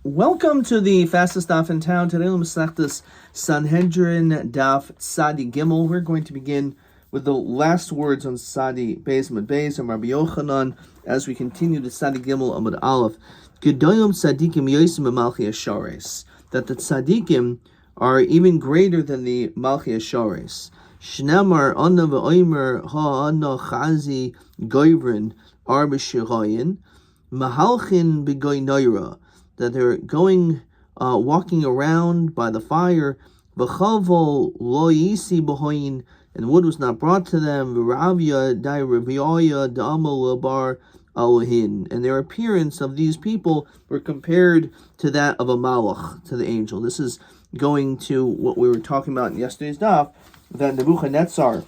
Welcome to the fastest daf in town. Today, Masechtas Sanhedrin daf Sadi Gimel. We're going to begin with the last words on Sadi Beis Amud Beis and Rabbi Yochanan as we continue to Sadi Gimel Amud Aleph. Gedolim Tzadikim Yosim Malchi Ashares. That the Tzadikim are even greater than the Malchi Ashares. Shnemar Anna ve'omer ha'anna chazi goivrin arba shirayin mahalchin b'goy noira. That they're going, walking around by the fire, v'chavol lo yisi b'hoyin, and wood was not brought to them, v'ravya dai raviyaya da'amal labar alohin, and their appearance of these people were compared to that of a malach, to the angel. This is going to what we were talking about in yesterday's daf, that Nebuchadnezzar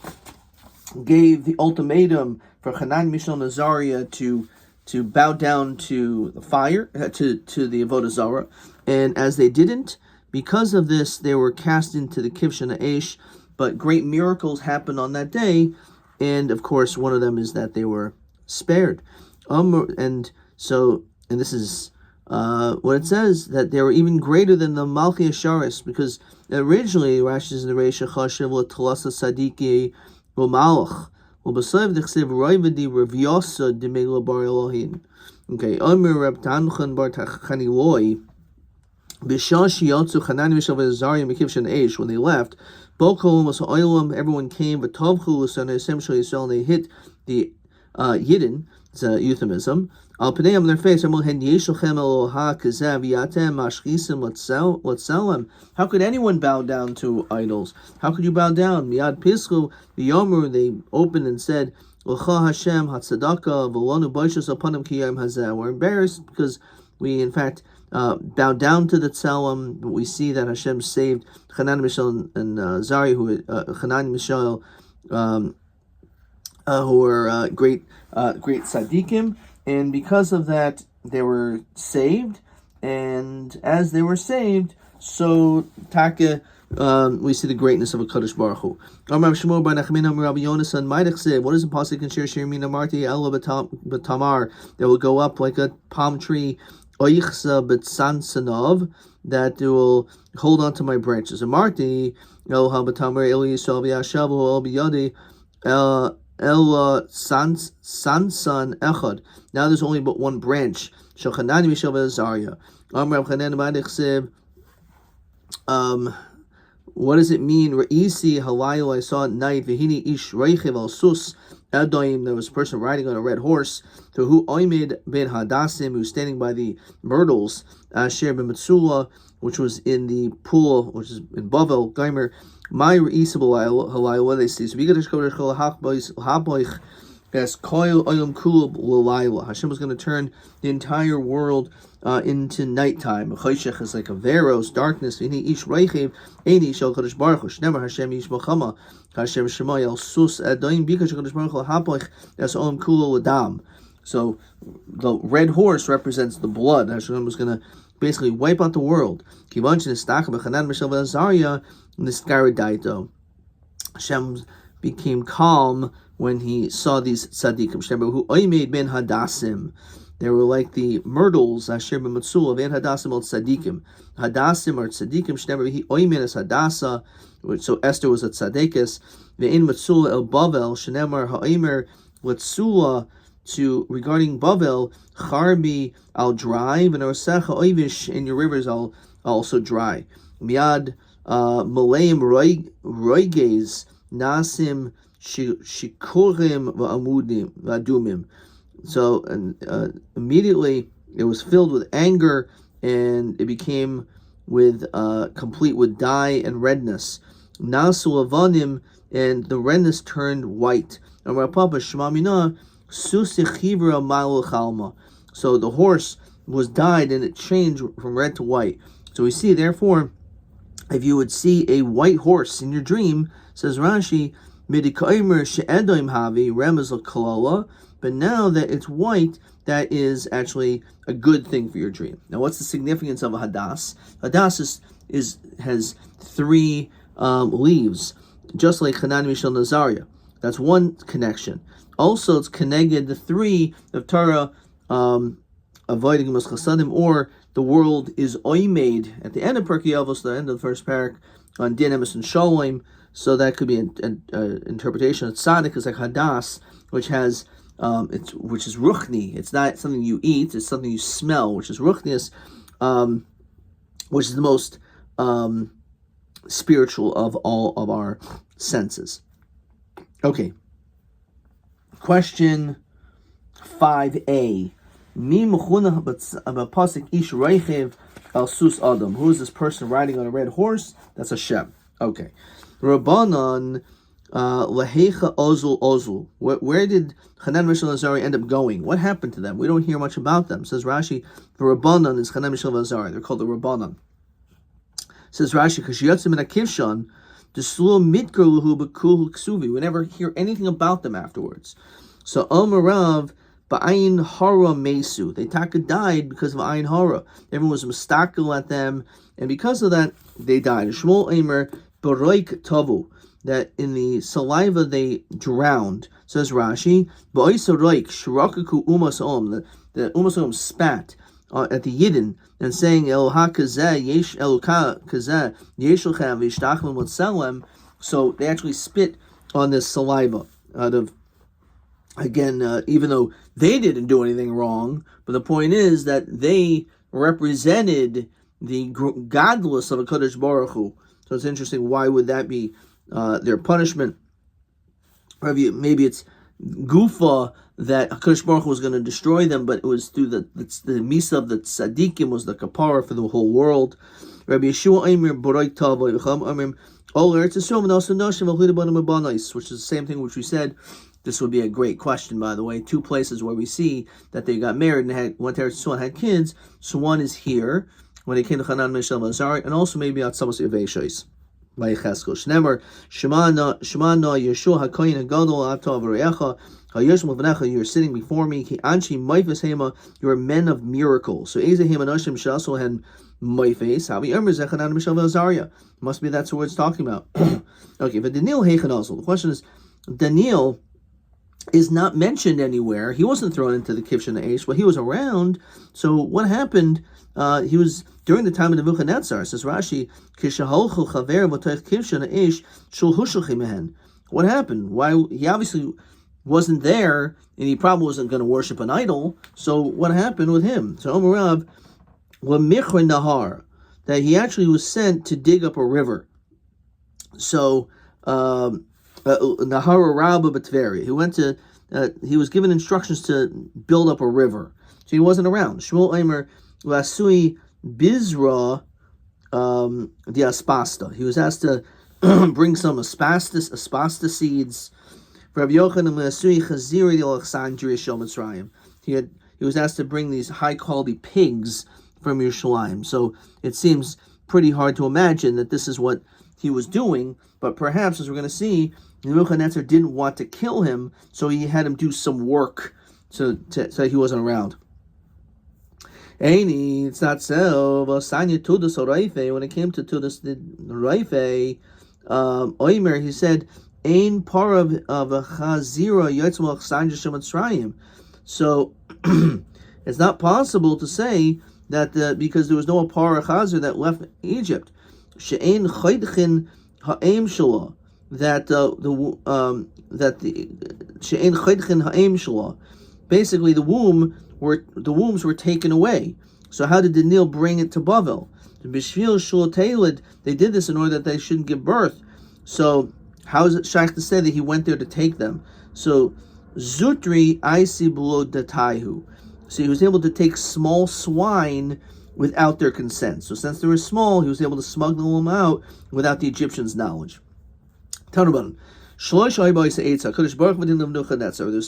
gave the ultimatum for Hanan, Mishael, and Azariah to bow down to the fire, to the Avodah Zarah, and as they didn't, because of this, they were cast into the Kivshan Aish, but great miracles happened on that day, and of course, one of them is that they were spared. And this is what it says, that they were even greater than the Malchi Asharis, because originally, Rashi is in the Reisha Chashiv L'Talasa Sadiki L'Malach. Okay, Omer Reb Tanchan Bar Tachaniloi, Bishashi Yotzu Hanan Mishael Azariah Mekivshan Eish, when they left, Bokom was Oilam, everyone came, but Tovchu L'Sanei Semshal Yisrael, and they hit the Yidden, it's euphemism, Al Pnei on their face, how could anyone bow down to idols? How could you bow down? Miad Pischu, the Yomer, they opened and said, Hashem Hatzedaka, Volonu Boishas Apanim Kiyam Hazeh. We're embarrassed because we, in fact, bow down to the Tzelem, but we see that Hashem saved Hanan, Mishael, and Zari, Hanan, Mishael, who were great tzaddikim, and because of that, they were saved. And as they were saved, so Taka, we see the greatness of a Kadosh Baruch Hu. What is the pasuk in Shir Shirmina Marti Ella Batamar that will go up like a palm tree, Oichsa Betsansanov, that will hold on to my branches. And Marti El Habatamar El Yisrael V'Yashav El Biyadi El Sansan Echad. Now there's only but one branch. Shochanani Mishael Azariah. What does it mean? Re'isi Halayel, I saw at night. V'hini ish reichev al sus Edoim. There was a person riding on a red horse. To who Oimid ben Hadassim, who's standing by the myrtles. Asher ben Metsula, which was in the pool, which is in Bavel Geimer. My re'isable Halayel, what do they say? So we got to go to Haboich. As Koil Oyam Kulub Lalayla. Hashem was going to turn the entire world into nighttime. Choshech is like a veros, darkness. Ini ish reichev, Eini shel Kadosh Baruch Hu. Shnemer Hashem ish Mochama. Hashem Shema El Sus Adoim Bikash Kadosh Baruch Hu Hapoich as Oyam Kulub Ladam. So the red horse represents the blood. Hashem was going to basically wipe out the world. Kivanch Nistach Bechanan Mishael Azariah Niskaridaito. Hashem became calm when he saw these tzaddikim. Who oimed ben hadassim. They were like the myrtles. Asher ben matzula ben hadassim al tzaddikim. Hadassim are tzaddikim. Shnever he oimed as hadassa. So Esther was a tzaddikis. Ve'in matzula el bavel. Shnemar ha'omer matzula. To regarding bavel, charbi I'll dry. V'nosecha oivish, in your rivers I'll also dry. Miad Malaim roiges nasim shikorim va'amudim va'adumim. So immediately it was filled with anger, and it became complete with dye and redness. Nasu avanim, and the redness turned white. And Rapapa Shmamina susichivra malu chalma. So the horse was dyed and it changed from red to white. So we see, therefore, if you would see a white horse in your dream, says Rashi, midikaimer she'edoim havi remez l'kalala, but now that it's white, that is actually a good thing for your dream. Now, what's the significance of a hadas? Hadas has three leaves, just like Hanan, Mishael, and Azariah. That's one connection. Also, it's connected the three of Torah avoiding Chasadim, or the world is oimed at the end of Perkei Avos, the end of the first parak, on din emes and shalom. So that could be an interpretation of tzaddik is like hadas, which has which is ruchni. It's not something you eat; it's something you smell, which is ruchnius, which is the most spiritual of all of our senses. Okay. Question 5a. Mi mechuna b'pasik ish reichev al sus adam. Who is this person riding on a red horse? That's Hashem. Okay. Rabbanan lahecha ozul. Where did Hanan, Mishael, and Azariah end up going? What happened to them? We don't hear much about them. Says Rashi, the Rabbanan is Hanan, Mishael, and Azariah. They're called the Rabbanan. Says Rashi, kashiyatzim in a kivshan, deslu mitgerluhu b'kul ksuvi. We never hear anything about them afterwards. So Omarav ba'ayin hara mesu. They taka died because of ayin hara. Everyone was mistakel at them, and because of that, they died. Shmuel Eimer b'roik tavu. That in the saliva they drowned. Says Rashi, ba'isa roik shirakaku umas om. The umas om spat at the Yidden and saying Eloha kazeh yesh Eloka kazeh yeshelchem v'ishtachlim l'tzelem. So they actually spit on this saliva out of, again, even though they didn't do anything wrong, but the point is that they represented the godless of a Kadosh Baruch Hu. So it's interesting. Why would that be their punishment? Maybe it's Gufa that HaKadosh Baruch Hu was going to destroy them, but it was through the Misa of the Tzaddikim was the Kapara for the whole world. Rabbi Yeshua Eimer Boroi Tava Yecham Eimer Ol Eretz Yisrael and also Noshim V'Chlidim Banim Abanais, which is the same thing which we said. This would be a great question, by the way. Two places where we see that they got married and went to Eretz Yisrael and had kids. So one is here when they came to Hanan, Mishael, and Azariah, and also maybe at Samos Yeveshos. By Cheskel. Shnemer Shemana Yeshua HaKoyin HaGadol Atav V'Reyecha HaYoshim L'Vnecha. You are sitting before me. Ki Anshi Maifes Hema. You are men of miracles. So Eze Hema Noshim Shasul Hen Maifes. Havi Emer Zechanan Mishael Azariah. Must be that's what it's talking about. Okay, but Daniel Heichen also. The question is, Daniel is not mentioned anywhere. He wasn't thrown into the Kivshan Eish. Well, he was around. So what happened? He was during the time of Nebuchadnezzar. Says Rashi, what happened? Why he obviously wasn't there, and he probably wasn't going to worship an idol. So what happened with him? So Omarav Nahar, that he actually was sent to dig up a river. So Nahara Rabba B'Tveria. He went to. He was given instructions to build up a river. So he wasn't around. Shmuel Eimer Lasui Bizra the aspasta. He was asked to bring some aspasta seeds. Rabbi Yochanan Lasui Chaziri the Alexandria Shel Mitzrayim. He was asked to bring these high quality pigs from Yerushalayim. So it seems pretty hard to imagine that this is what he was doing, but perhaps, as we're going to see, Nebuchadnezzar didn't want to kill him, so he had him do some work so he wasn't around. Eini, it's not so. When it came to Tudas Raife, Oimer, he said, Ein parav of a chazira yotzim Alexandria Shel Mitzrayim. So it's not possible to say that because there was no para chazir that left Egypt. She'ein chaydchin ha'em shela, that the she'ein chaydchin ha'em shela. Basically, the wombs were taken away. So how did Daniel bring it to Bavel? They did this in order that they shouldn't give birth. So how is it shaykh to say that he went there to take them? So Zutri Isi below Dataihu. So he was able to take small swine without their consent. So since they were small, he was able to smuggle them out without the Egyptians' knowledge. Tanurban. There's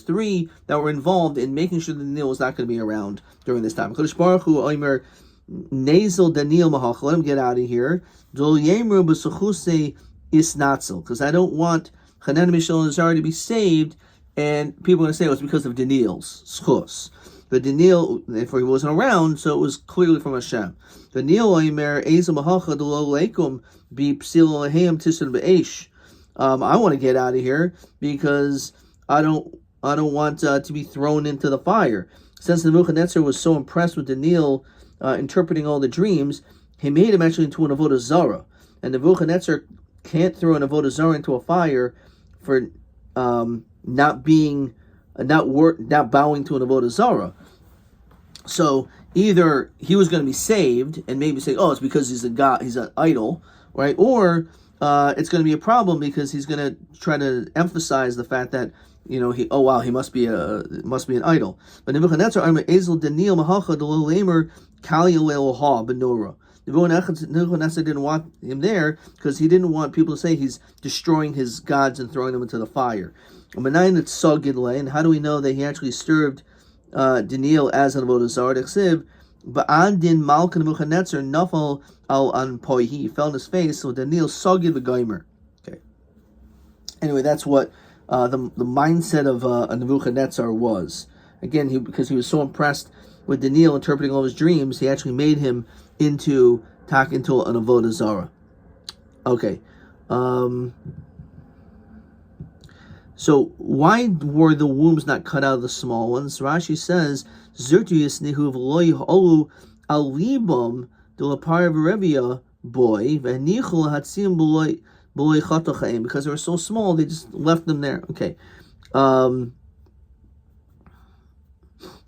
three that were involved in making sure that Daniel was not going to be around during this time. Kadosh Baruch Hu Omer Nazel Daniel Mahach. Let him get out of here. Because I don't want Hanan, Mishael, and Azariah to be saved, and people are going to say it's because of Daniel's schus. But Daniel, therefore, he wasn't around, so it was clearly from Hashem. Daniel Omer Ezel Mahacha Delo Leikum Be Psil Lehem Tisun Be'esh. I want to get out of here because I don't want to be thrown into the fire. Since Nebuchadnezzar was so impressed with Daniel, interpreting all the dreams, he made him actually into an avodah zarah. And Nebuchadnezzar can't throw an avodah zarah into a fire for not bowing to an avodah zarah. So either he was going to be saved and maybe say, oh, it's because he's a god, he's an idol, right? Or it's going to be a problem because he's going to try to emphasize the fact that he must be an idol. But Nebuchadnezzar Nebuchadnezzar didn't want him there because he didn't want people to say he's destroying his gods and throwing them into the fire. And how do we know that he actually served Daniel as an avodah zarah? Ba'andin Malka Nebuchadnezzar nafal al anpoi. He fell on his face. So Daniel sogid v'gaimer. Okay. Anyway, that's what the mindset of Nebuchadnezzar was. Again, because he was so impressed with Daniel interpreting all his dreams, he actually made him into an avodah zarah. Okay. So why were the wombs not cut out of the small ones? Rashi says, "Zertu yisnihu v'lo yiholu al libam de lapar v'revia boy v'nichol hatzim b'loy chatochaim," because they were so small, they just left them there. Okay.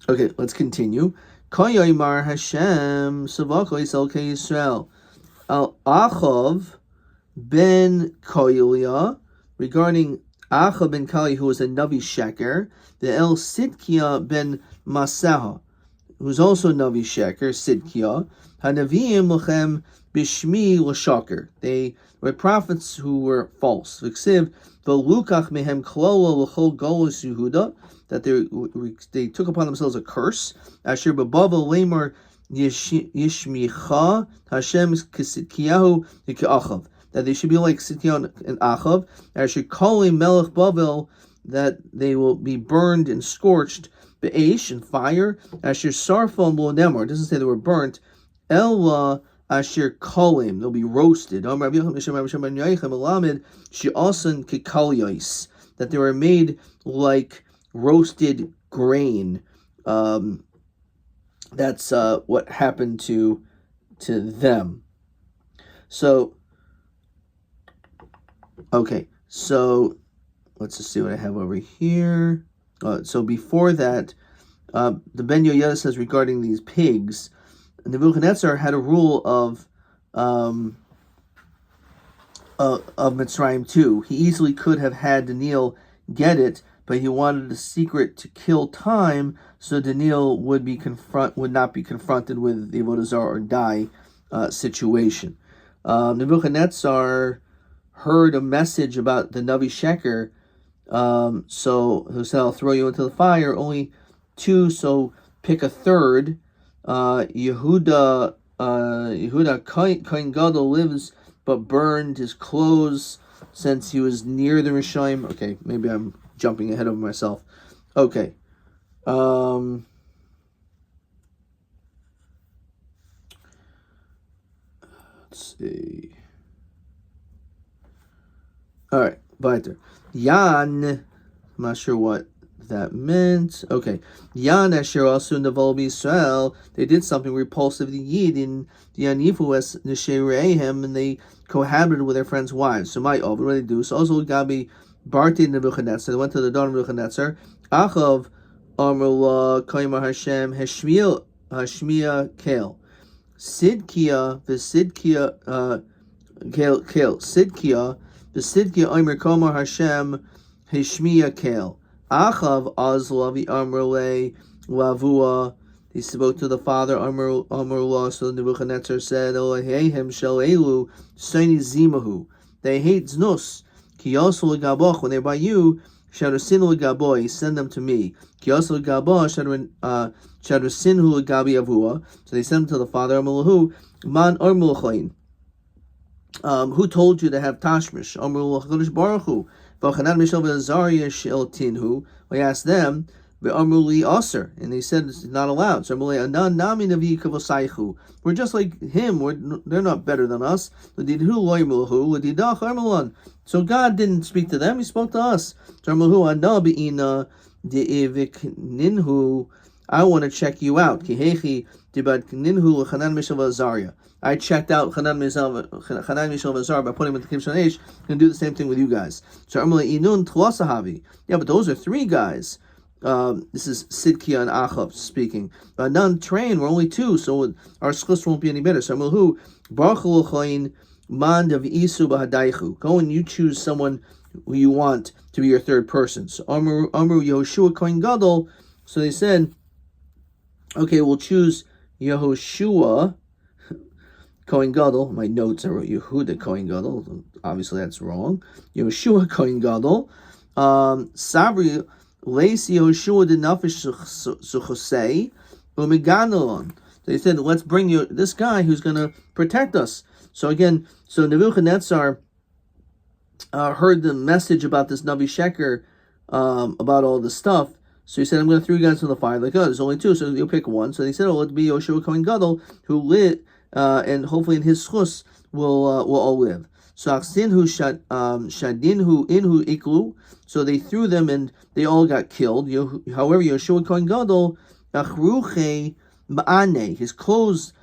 Okay, let's continue. Koyoymar Hashem Savako Yisrael Yisrael Al Achav ben Koylia, regarding Achav ben Kali, who was a Navi Sheker, the El Sidkia ben Masaha, who's also Navi Sheker, Sidkia, Hanavim Lachem Bishmi Lashaker. They were prophets who were false. V'ksiv V'lukach mehem klola l'chol golus Yehuda, that they took upon themselves a curse. Asher b'bava lemar yishmicha Hashem k'Sidkiyahu k'Achav, that they should be like Sidkiyahu and Achav. Asher kolim melech Bavel, that they will be burned and scorched be'esh and fire. Asher sarfam lo nemar, it doesn't say they were burnt. Ella asher kolim, they'll be roasted. That they were made like roasted grain. That's what happened to them. So, okay. So let's just see what I have over here. So before that, the Ben Yoyada says regarding these pigs, Nebuchadnezzar had a rule of Mitzrayim too. He easily could have had Daniel get it, but he wanted a secret to kill time, so Daniel would not be confronted with the avodah zarah or die situation. Nebuchadnezzar heard a message about the Navi Sheker, so he said, "I'll throw you into the fire." Only two, so pick a third. Yehuda Kohen Gadol lives, but burned his clothes since he was near the Rishayim. Okay, maybe I'm jumping ahead of myself. Okay. Let's see. All right, weiter. Yan, I'm not sure what that meant. Okay. Yan Asher also Naval Israel, they did something repulsive to Yid in the Anifu as Nesherehem, and they cohabited with their friends' wives. So my what do they do? So also Gabi Barti Nebuchadnezzar, they went to the daughter of Nebuchadnezzar. Achav Amrullah Kaimar Hashem Hashmiya Kel. Sidkia Kel Sidkia Omer Kamar Hashem Hashmiya Kel. Achav Azlavi Amrullah Lavua. He spoke to the father Amrullah. So Nebuchadnezzar said, Elohim Shel Elu Saini Zimahu. They hate Znus. Kiyosul Gaboch, when they're by you, Shadrasinu Gaboy, send them to me. Kiyosul Gaboch, Shadrasinu Gabi Avua. So they send them to the father Amrullahu. Man Amrulchain. Who told you to have Tashmish? Amrullah Chodesh Baruch Hu. V'chanan Mishal V'Azariah Shel Tinhu. We asked them, V'amruli Aser, and they said it's not allowed. So Amrullah Anan Nami Navi Kavosaichu. We're just like him. They're not better than us. So God didn't speak to them; He spoke to us. I want to check you out. I checked out Chanan Mishav Azar by putting him in the Kibshon Eish. Can do the same thing with you guys. So yeah, but those are three guys. This is Sidkia and Achav speaking. None train. We're only two, so our schus won't be any better. So who go and you choose someone who you want to be your third person. So Amru Yehoshua Kohen Gadol. So they said, okay, we'll choose Yehoshua Kohen Gadol. My notes I wrote Yehuda Kohen Gadol. Obviously that's wrong. Yehoshua Kohen Gadol. Sabri Leis Yehoshua de Nafish Suchosei Umeganolon. They said, let's bring you this guy who's going to protect us. So again, Nebuchadnezzar heard the message about this Navi Sheker, about all this stuff. So he said, I'm going to throw you guys in the fire. Like, oh, there's only two, so you'll pick one. So they said, oh, it'll be Yoshua Kohen Gadol, who lit, and hopefully in his schus will all live. So Aksinhu Shadinhu Inhu Iklu. So they threw them and they all got killed. However, Yoshua Kohen Gadol, Achruche Ma'ane, his clothes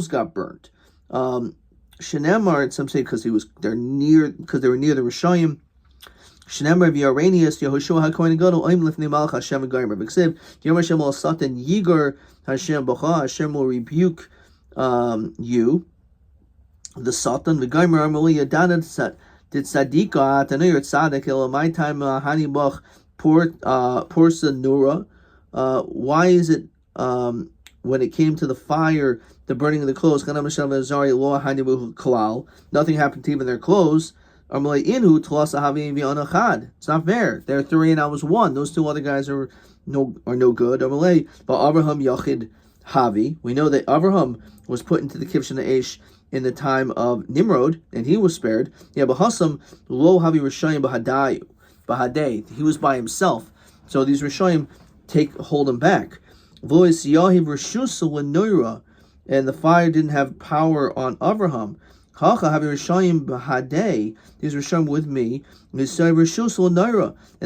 got burnt. Shenemar, some say because they were near the Rishayim. Shenemar v'Aranius Yehoshua HaKohen Gadol Oim Lifnei Malach Hashem V'Gaymer V'Ksiv Yom Hashem Al Satan Yigar Hashem B'cha Hashem will rebuke you, the Satan V'Gaymer Amali Yadana did Tzadika Atanir Tzadik El my time Hani Bach Porsa Nura. Why is it when it came to the fire, the burning of the clothes, nothing happened to even their clothes? It's not fair. They're three and I was one. Those two other guys are no good. But Avraham Yachid Havi. We know that Avraham was put into the Kibshon Eish in the time of Nimrod, and he was spared. Yeah, Bahasam Lo Havi Rishayim Bahadei. He was by himself. So these Rishayim hold him back. And the fire didn't have power on Avraham. These Rishayim with me, and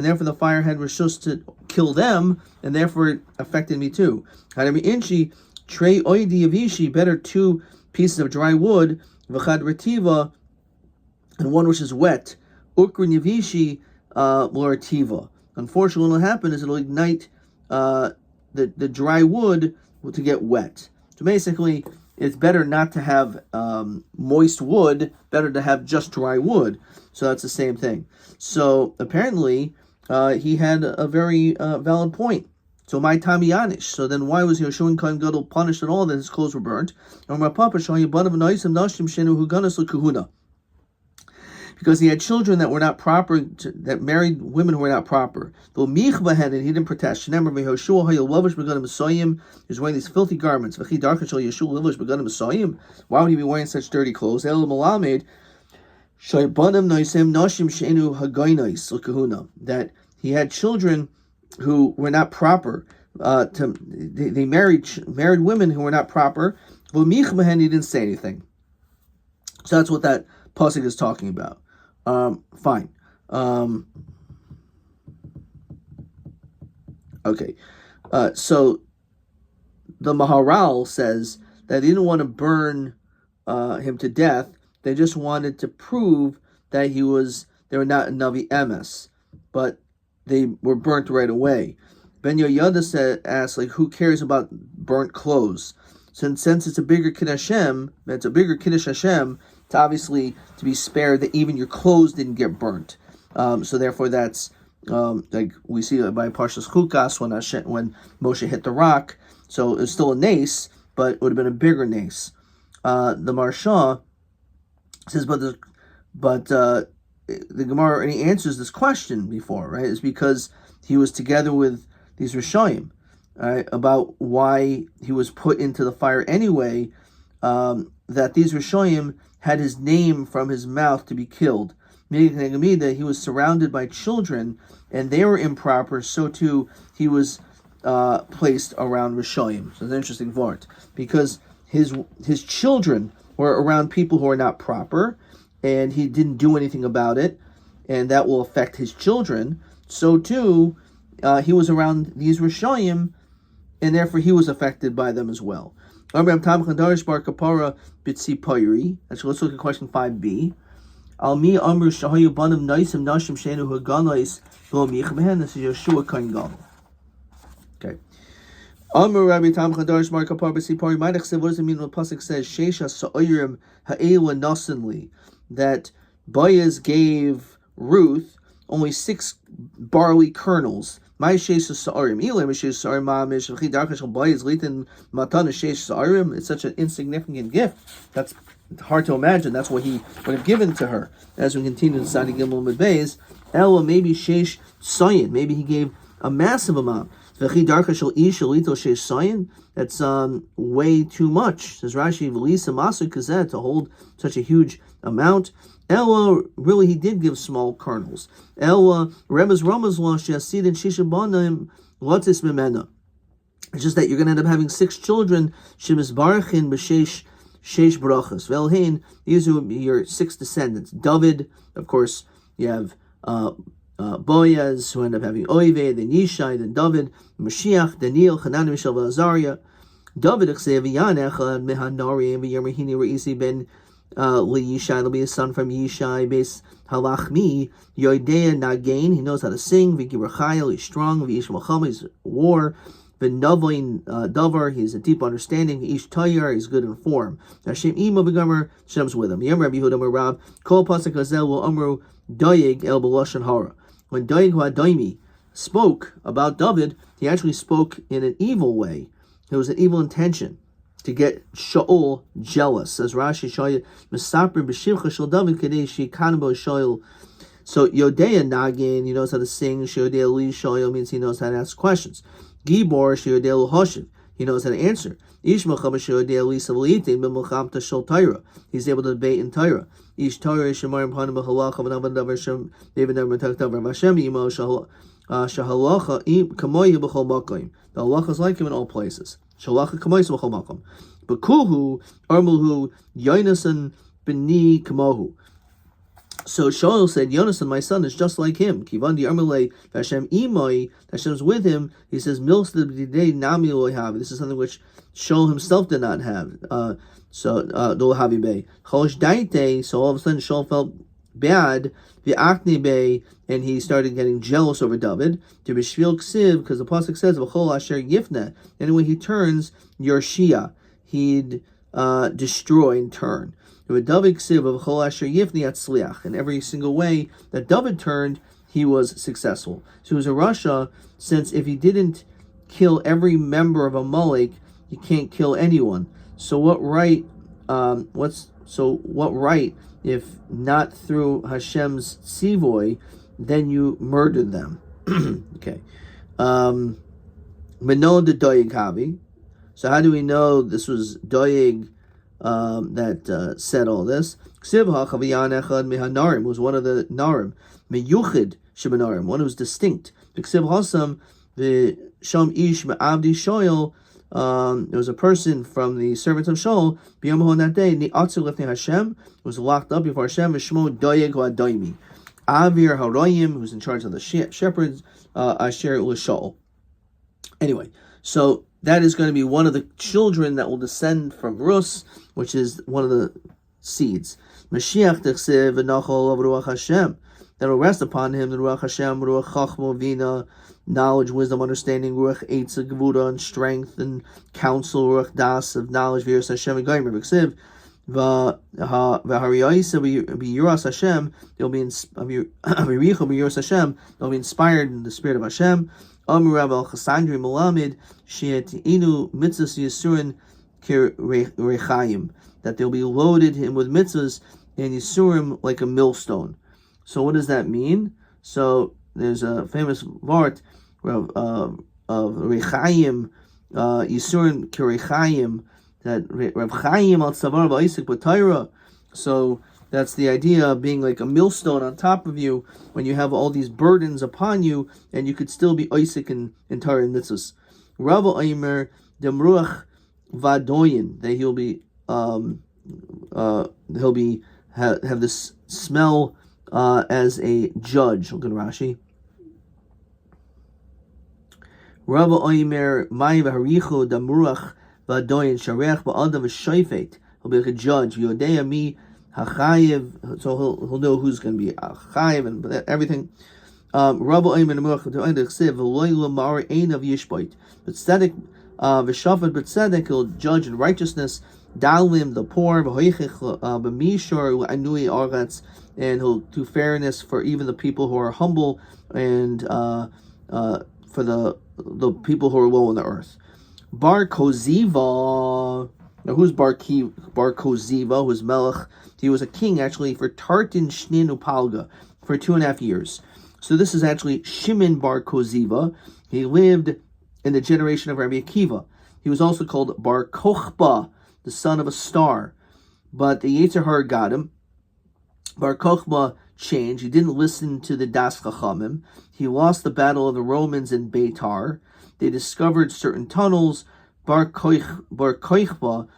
therefore the fire had Rishus to kill them, and therefore it affected me too. Better two pieces of dry wood, and one which is wet. Unfortunately, what will happen is it'll ignite the dry wood to get wet. So basically, it's better not to have moist wood, better to have just dry wood. So that's the same thing. So apparently, he had a very valid point. So my Tami Yanish. So then why was Yoshua Kohen Gadol punished at all that his clothes were burnt? Because he had children that were not proper, that married women who were not proper. Though Michva and he didn't protest. He was wearing these filthy garments. Why would he be wearing such dirty clothes? That he had children who were not proper. They married women who were not proper. But Michva he didn't say anything. So that's what that pasuk is talking about. Fine. Okay. So the Maharal says that they didn't want to burn him to death. They just wanted to prove that they were not Navi Emes, but they were burnt right away. Ben Yoyada asked, who cares about burnt clothes? Since it's a bigger Kiddush Hashem, it's obviously to be spared that even your clothes didn't get burnt. So therefore that's like we see by Parshas Chukas when Moshe hit the rock. So it was still a nace, but it would have been a bigger nace. The Marsha says, but the Gemara, and he answers this question before, right? It's because he was together with these Rishayim, right? About why he was put into the fire anyway. That these Rishayim had his name from his mouth to be killed. Meaning that he was surrounded by children, and they were improper, so too he was placed around Rishayim. So it's an interesting vart, because his children were around people who are not proper, and he didn't do anything about it, and that will affect his children. So too, he was around these Rishayim, and therefore he was affected by them as well. Let's look at question 5b. Almi Amru Shahayu Banam Naisim Nashim Shenu Haganais Lo Michmehen. This is Yeshua Kain Gadol. Okay. Amru Rabbi Tam Chadarish Mar Kapar B'Sipari Ma'adechsev. What does it mean when the pasuk says Sheisha Sa'oyrim Ha'ela Nasanli, that Boaz gave Ruth only 6 barley kernels? It's such an insignificant gift. That's hard to imagine. That's what he would have given to her. As we continue to Sadi Gimel Medbeis, Ella maybe Sheish Sayin. Maybe he gave a massive amount. That's way too much. Says Rashi, Velisa Masu Kazet, to hold such a huge amount. Ella, really, he did give small kernels. Ella, Rebbe's Ramaz lost Yasid and Shisha Banaim Lotis Mimena. It's just that you're going to end up having 6 children. Shemis Barachin B'Sheish Sheish Brachas. Velhain, these would be your 6 descendants. David, of course, you have Boaz, who end up having Oive, then Yishai, then David, Mashiach, Daniel, Hanan, Mishael, Azariah. David, Chsev, Yanechad, Mehanari, and V'Yermehini, Re'isi ben Yishai, there'll be a son from Yishai, base Halachmi, Yoidea Nagain, he knows how to sing, Vikirachayel, he's strong, Vish Malcham, he's war, Vinavoin Davar, he has a deep understanding, Ish Tayar, he's good in form. Hashem Imo Begomer, Shem's with him. Yem Rabbi Yehuda Merab, Kol Pasuk Hazel will Amru Doyeg El Belashon Hara. When Doyeg Hadaimi spoke about David, he actually spoke in an evil way. It was an evil intention to get Shaul jealous. Says Rashi, Shaya Misaprim B'Shivcha Shal David Kadesh Kanabo Shaul. So Yodea Nagin, he knows how to sing. Shayodea Li Shaul means he knows how to ask questions. Gibor Shayodea Hoshiv, he knows how to answer. Ishmacham Shayodea Li Savalitin B'Mulcham Tashol Tyra, he's able to debate in Tyra. Ish Tyra Shemarim Panim B'Halach Avanavan Davar Shem David Davar Tak Davar Mashem Imo Shahalacha Kamoy B'Chol Makoim. The halacha is like him in all places. Shalacha Kamoy B'Chol Makom. But Kuhu Armulhu Yonasan B'Ni Kamohu. So Shaul said, Yonasan, my son, is just like him. Kivandi Armulei Hashem Imoi, Hashem's with him. He says, Milks the day Nami have. This is something which Shaul himself did not have. So Dol Havi Bey. Cholish Daite, so all of a sudden Shaul felt bad, the Akne Bey, and he started getting jealous over David. To Bishvil Ksiv, because the pasuk says, V'chol Asher Yifne. And when he turns, Yershia, he'd destroy in turn. In every single way that David turned, he was successful. So it was a Russia, since if he didn't kill every member of Amalek, you can't kill anyone. So what right? What right if not through Hashem's tzivoy, then you murdered them? Okay. Menon de Doeg Havi. So how do we know this was Doeg that said all this? Ksiv HaChaviyan Echad Mehanarim was one of the Narim. Meyuchid Shemanarim, one who was distinct. Ksiv Hasam the Sham Ish Me'avdi Shoyel. There was a person from the servants of Shaul. B'yom that day, Ni'atzu Lefnei Hashem, was locked up before Hashem. V'shmo Doeg Ha'Daimi. Avir Haroyim, who's in charge of the shepherds. Asher L'Shaul. Anyway, so that is going to be one of the children that will descend from Rus, which is one of the seeds. Mashiach T'chsev V'nachol of Ruach Hashem, that will rest upon him the Ruach Hashem, Ruach Chachmo Vina, knowledge, wisdom, understanding, Ruach Eitza Gevura, and strength and counsel, Ruach Das of knowledge, V'yiras Hashem and Gaimer V'ksiv V'hariyayisa V'yiras Hashem, they'll be V'yiras Hashem, they'll be inspired in the spirit of Hashem. Amru Rav Al-Chasandri Malamid She'etinu Mitzvahs Yisurin Kirechayim, that they'll be loaded him with mitzvahs and Yisurim like a millstone. So what does that mean? So there's a famous vart of Rechayim, Yisurim Kirechayim, that Rav Chaim al Tzavar Ba'isik B'Taira. So that's the idea of being like a millstone on top of you when you have all these burdens upon you, and you could still be Isaac in Torah and mitzvahs. Rav Aimer Demruach Vadoyin, that he'll have this smell as a judge. Look at Rashi. Rabbi Oimer Mai v'harichu damurach v'adoyin sharech ba'adam v'shoifet. He'll be like a judge. Yodea mi hachayev. So he'll know who's going to be hachayev and everything. Rabbi Oimer damurach v'adoyin d'chsev v'loy l'mar ein of yishbait. But tzedek v'shafat but tzedek he'll judge in righteousness. Dalim the poor v'hoichich b'mishor anui aretz, and he'll do fairness for even the people who are humble and for the people who are low on the earth. Bar Koziva. Now, who's Bar Koziva? Who's Melech? He was a king actually for Tartan Shnin Upalga for 2.5 years. So this is actually Shimon Bar Koziva. He lived in the generation of Rabbi Akiva. He was also called Bar Kochba, the son of a star. But the Yetzer Hara got him. Bar Kochba changed. He didn't listen to the Das Chachamim. He lost the battle of the Romans in Beitar. They discovered certain tunnels. Bar Kochba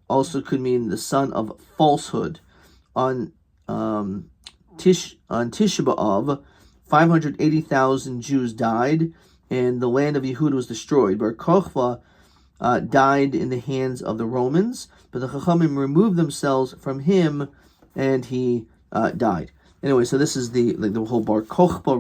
also could mean the son of falsehood. On Tisha B'Av, 580,000 Jews died, and the land of Yehuda was destroyed. Bar Kochba died in the hands of the Romans, but the Chachamim removed themselves from him, and he died. Anyway, so this is the whole Bar Kochba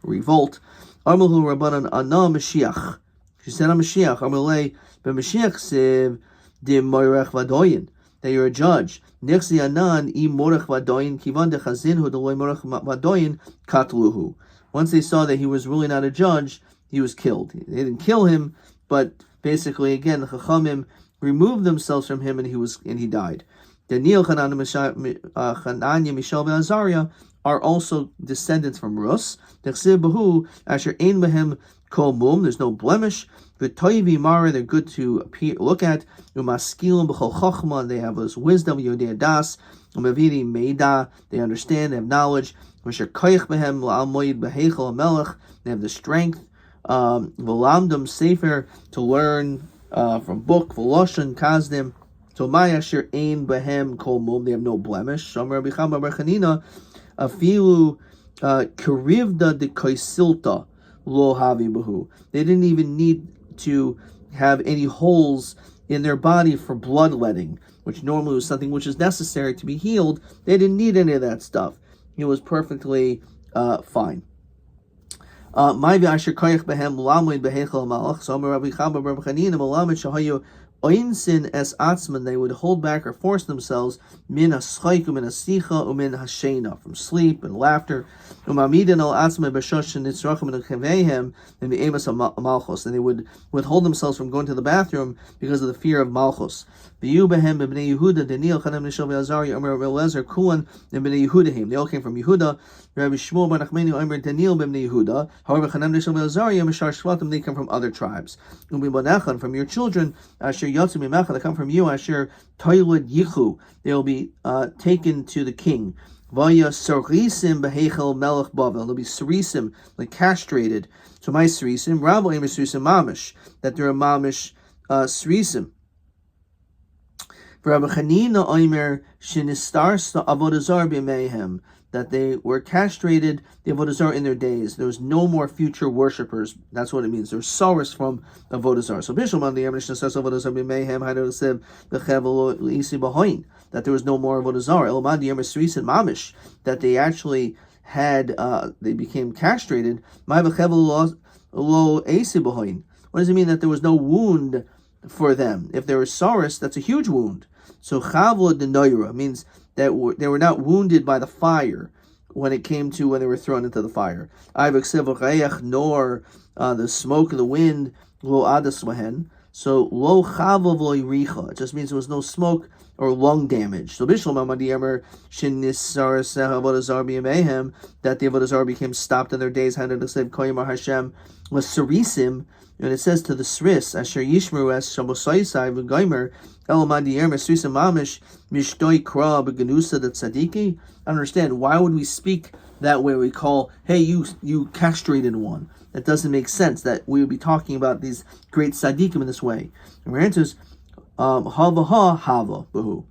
revolt. Armalu Rabbanan Ana Mashiach. She said, Mashiach, Armalei, but Mashiach said, De Moirech Vadoyin, that you're a judge. Nexi Anan, I Morech Vadoyin, Kivan de Chazinhu, de Loy Morech Vadoyin, Katluhu. Once they saw that he was really not a judge, he was killed. They didn't kill him, but basically, again, the Chachamim removed themselves from him, and he died. Daniel, Hananya, Mishael, and Azariah are also descendants from Rus. There's no blemish. V'toivi mara, they're good to look at. Umaskilim b'chol chochma, they have this wisdom. Yodei das, umavidi meida, they understand, they have knowledge. V'sher koich behem la'al moed b'heichel melech, they have the strength. V'lamdam sefer, to learn from book. V'loshen kazdim. So Mayasher ein behem kol mum, they have no blemish. Shom Rabbi Chama bar Chanina, afilu kirivda de koisilta lo havi behu. They didn't even need to have any holes in their body for bloodletting, which normally was something which is necessary to be healed. They didn't need any of that stuff. It was perfectly fine. Maybe Asher koich behem lamoid behechel malach. So Rabbi Chama bar Chanina malamed shahayu Oinsin es atzman, they would hold back or force themselves min haschaiku, min hasicha, umin hashena, from sleep and laughter. Umamidin al atzman b'shoshin nitzrachim and chevehem, and the emas malchus, and they would withhold themselves from going to the bathroom because of the fear of malchus. V'yu behem b'bnei Yehuda, Daniel chanam nishal v'azari, Omer Eliezer Kulan, and b'nei Yehudahim. They all came from Yehuda. Rabbi Shmuel bar Nachmani, Omer Daniel b'bnei Yehuda. However, chanam nishal v'azari, Mishar Shvatim, they come from other tribes. U'b'banachan, from your children, Asher Yotzim Yimecha, they come from you, Asher Toiled Yichu, they will be taken to the king. Vaya Sarisim Behechel Melech Bavel, they'll be Sarisim, like castrated. So my Sarisim, Rabbi Emer Sarisim Mamish, that they're a Mamish Sarisim. Rabbi Chanina Omer Shinistarsta Avodazar B'Mehem, that they were castrated, the Avodah Zarah, in their days. There was no more future worshippers. That's what it means. There's sorrows from Avodah Zarah. So Bishulman, the Mishnah says Avodah Zarah b'Mayhem, Hadosev b'Chevel Isi b'Hoin, that there was no more Avodah Zarah. Elman the Sris and Mamish, that they actually had, they became castrated. My b'Chevel lo Isi b'Hoin. What does it mean that there was no wound for them? If there was sorrows, that's a huge wound. So Chavla de Noira means that they were not wounded by the fire when they were thrown into the fire. Nor the smoke of the wind, lo adaswahen. So lo chavav lo yiricha. It just means there was no smoke or lung damage. So Bishlam Amadiyamer Shinisar Avodah Zarah b'Yamehem, that the Avodah Zarah became stopped in their days. Hanadasev Koyimar Hashem was Sarisim, and it says to the Sris Asher Yishmeru es Shabosaisai v'Goymer Elamadiyamer Srisim Mamish Mishtoi Kra b'Genusa the Tzadiki. I understand, why would we speak that way? We call, hey, you castrated one. That doesn't make sense that we would be talking about these great tzaddikim in this way. And our answer is hava ha hava bahu.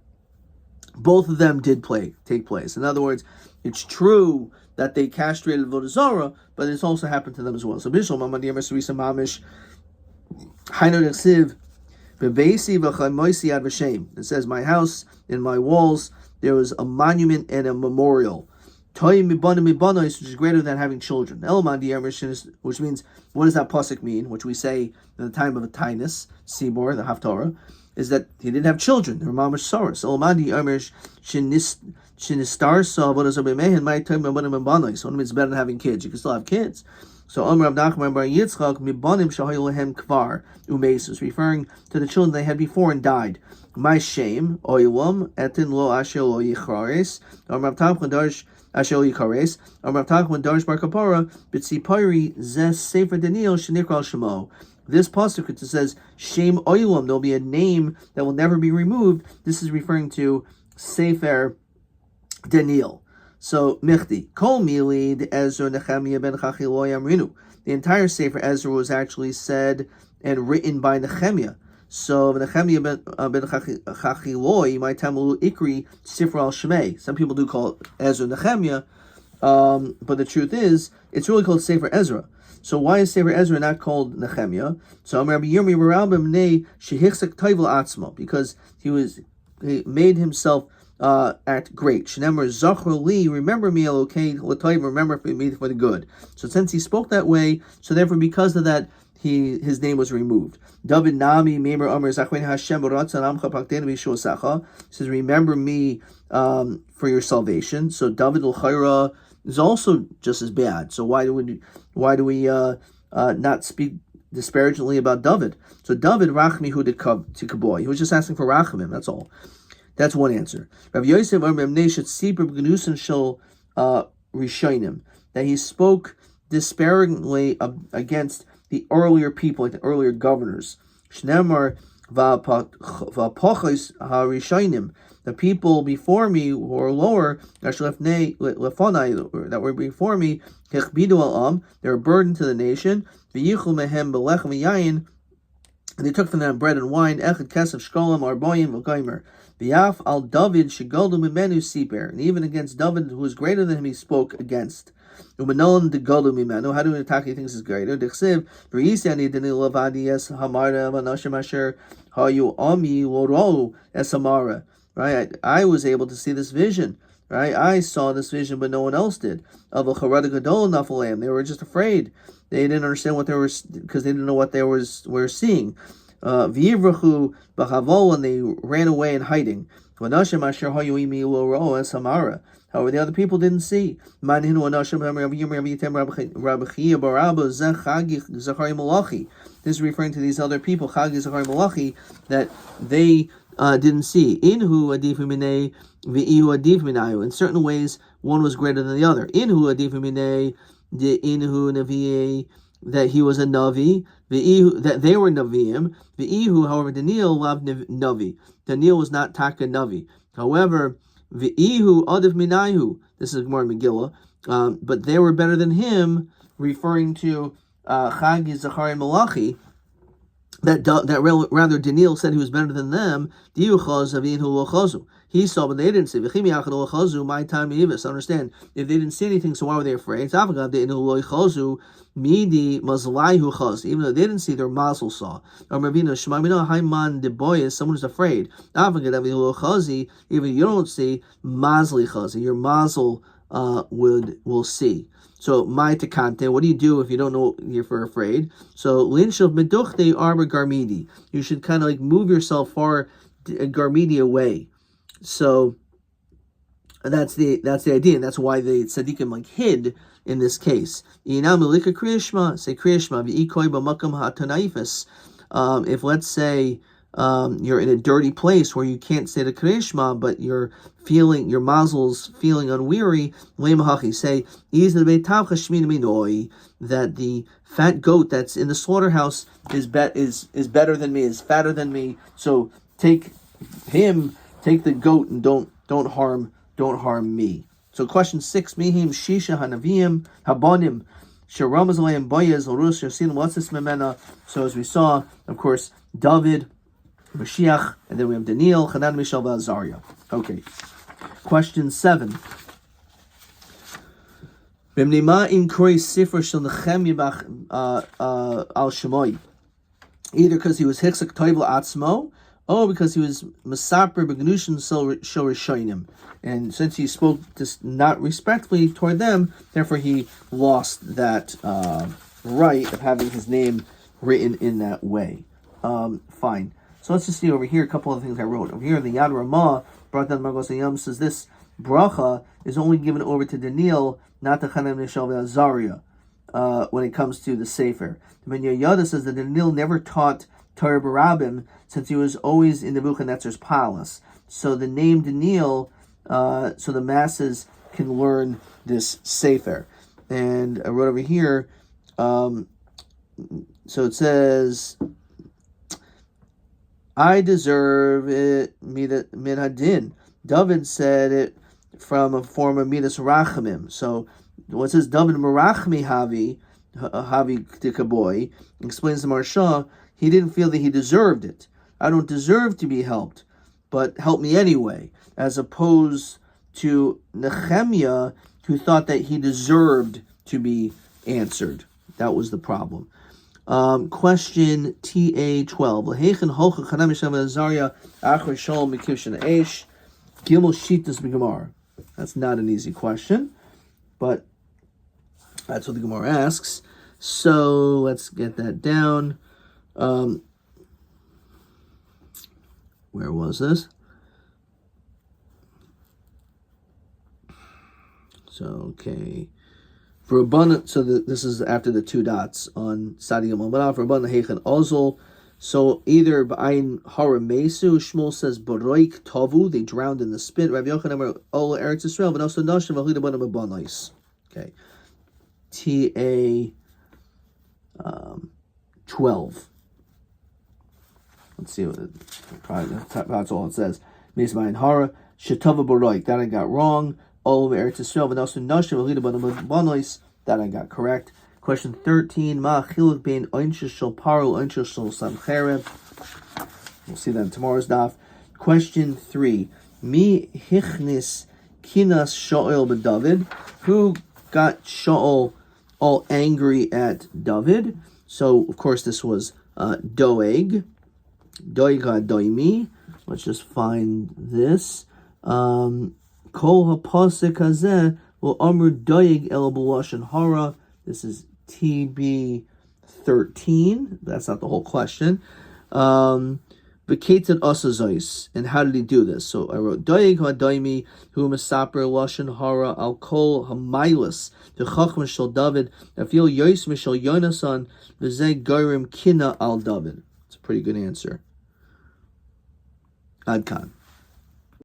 both of them did take place. In other words, it's true that they castrated Avodah Zarah, but it's also happened to them as well. So Bishul Mamad Yemer Sarisa Mamish Hainu Nechsiv Bebeisi V'Chamoisi Ad V'Shem. It says, my house, in my walls, there was a monument and a memorial. Toy Mibana Mibanos, which is greater than having children. Elman Yemer, which means, what does that pasuk mean? Which we say in the time of a Tainus, Seymour, the Haftarah, is that he didn't have children. They were mamash saras. Elman Yemer Shinistar saw what is a bemehen my time Mibanim Mibanos. So it's better than having kids. You can still have kids. So Amr Rav Nachman Bar Yitzchak Mibanim Shahayu Lehem Kvar Umesus, referring to the children they had before and died. My shame Oilam Etin Lo Asher Lo Yichrares. Amr Rav Tachman Darsh Asher Lo Yichrares. Amr Rav Tachman Darsh Bar Kapara B'tzipari Zes Sefer Daniel Shenikral Shemo. This pasuk, it says Shem Oilam. There'll be a name that will never be removed. This is referring to Sefer Daniel. So Michti Kol Milid Ezra Nehemiah ben Chachiloi Amrinu. The entire Sefer Ezra was actually said and written by Nehemiah. So Nehemiah ben Chachiloi, my Tamalu Ikri Sifra al Shemei. Some people do call it Ezra Nehemiah, but the truth is it's really called Sefer Ezra. So why is Sefer Ezra not called Nehemiah? So Rabbi Yomi Rabbi Bnei Shehichsek Toivel Atzmo, because he made himself act great. Shnemer Zachor Li, remember me, okay, remember me for the good. So since he spoke that way, so therefore because of that, his name was removed. David Nami Memer Amr Zachwen Hashem Baratzan Amcha Pakden V'Shul Sacha says, remember me for your salvation. So David L'Chayra is also just as bad. So why do we not speak disparagingly about David? So David Rachmihu to Kaboy. He was just asking for Rachamim. That's all. That's one answer. Rav Yosef Rishonim, that he spoke disparagingly against the earlier people, like the earlier governors. Shnemar v'apochos harishonim, the people before me who are lower, that were before me, hechbidu al-am, they were burdened to the nation. V'yichul mehem belechem v'yayin, and they took from them bread and wine. Echad kesef shkolim arboyim v'goymer. V'yaf al David shegoldu mimenu siper, and even against David, who was greater than him, he spoke against. Umenon de goldu mimenu. How do we attack? He thinks is greater. Dechsiv v'yisani deni lavadi es hamara v'nashim asher hayu ami loro es hamara. Right, I was able to see this vision. Right, I saw this vision, but no one else did. Of a charada gadol nafalam. They were just afraid. They didn't understand what they were, because they didn't know what they were seeing. V'yivrachu b'chavol, and they ran away in hiding. V'nashim asher hayu imi loro es hamara. However, the other people didn't see. This is referring to these other people, Chagi Zachari Malachi, that they didn't see. Inhu adifu minei v'ihu adifu minayu. In certain ways, one was greater than the other. Inhu adifu minei the inhu naviye, that he was a navi. V'ihu, that they were naviim. V'ihu, however, Daniel loved navi. Daniel was not taka navi. However, V'ihu adif minayu. This is more Megillah, but they were better than him, referring to Chagi Zachari Malachi. That rather Daniel said he was better than them. He saw, but they didn't see. My time understand, if they didn't see anything, so why were they afraid? Even though they didn't see, their mazel saw. Someone who's afraid. Even you don't see, your mazel will see. So, my tekante, what do you do if you don't know if you're afraid? So, linch of meduchte arba garmidi. You should kind of like move yourself far garmidi away. So, that's the idea, and that's why the tzaddikim like hid in this case. Inam elika kriyashma, say kriyashma, v'ikoi b'makam ha'tanaifis. If let's say you're in a dirty place where you can't say the Kriyashma, but your mazel's feeling unweary, say that the fat goat that's in the slaughterhouse is better than me, is fatter than me. So take the goat, and don't harm me. So question 6, Mihim Shisha Hanavim Habonim. So as we saw, of course, David Mashiach, and then we have Daniel, Hanan, Mishael, Azariah. Okay. Question 7. B'mnima in Korei Sifra Shel Nechemia al Shemoi. Either because he was Hichsak Toivel Atzmo, or because he was Masaper Begnushin Shel Rishonim. And since he spoke this not respectfully toward them, therefore he lost that right of having his name written in that way. Fine. So let's just see over here a couple of things I wrote. Over here, the Yad Ramah brought down Margos Yam says this bracha is only given over to Daniel, not to Chanan Mishael Azariah, when it comes to the Sefer. The Ben Yoyada says that Daniel never taught Torah Barabim since he was always in Nebuchadnezzar's palace. So the name Daniel, so the masses can learn this Sefer. And I wrote over here, so it says, I deserve it, min hadin. David said it from a form of midas rachamim. So what says David merachmi havi tikaboy explains to Marsha, he didn't feel that he deserved it. I don't deserve to be helped, but help me anyway. As opposed to Nehemiah, who thought that he deserved to be answered. That was the problem. Question TA12. That's not an easy question, but that's what the Gemara asks. So let's get that down. Where was this? So, okay. For abundant, so this is after the 2 dots on Sadi Yom. For abundant Heichen Ozol. So either B'ayin Haramesu, Shmuel says Baroik Tovu, they drowned in the spit. Rav Yochanan Ol Eretz Yisrael, but also Nashim V'Alida B'Nam B'Banais. Okay. TA 12. Let's see what that's all it says. Meis B'ayin Hara Shetava Baroik. That I got wrong. Ol Eretz Yisrael, but also Nashim V'Alida B'Nam B'Banais. That I got correct. Question 13. Ma chiluk bein oinshus shel paro oinshus shel samchereb. We'll see that in tomorrow's daf. Question 3. Mi hichnis kinas Shaul b'David. Who got Shaul all angry at David? So of course this was Doeg. Doeg Doimi. Let's just find this. Kol hapasek hazeh will amr Doeg el b'lashon hara. This is TB 13. That's not the whole question. V'ketzad asazois. And how did he do this? So I wrote Doeg ha'daimi hu mesaper lashon hara al kol ha'mailas v'chachma shel David afil yois mishel Yonasan v'zeh gorim kina al David. It's a pretty good answer. Adkan.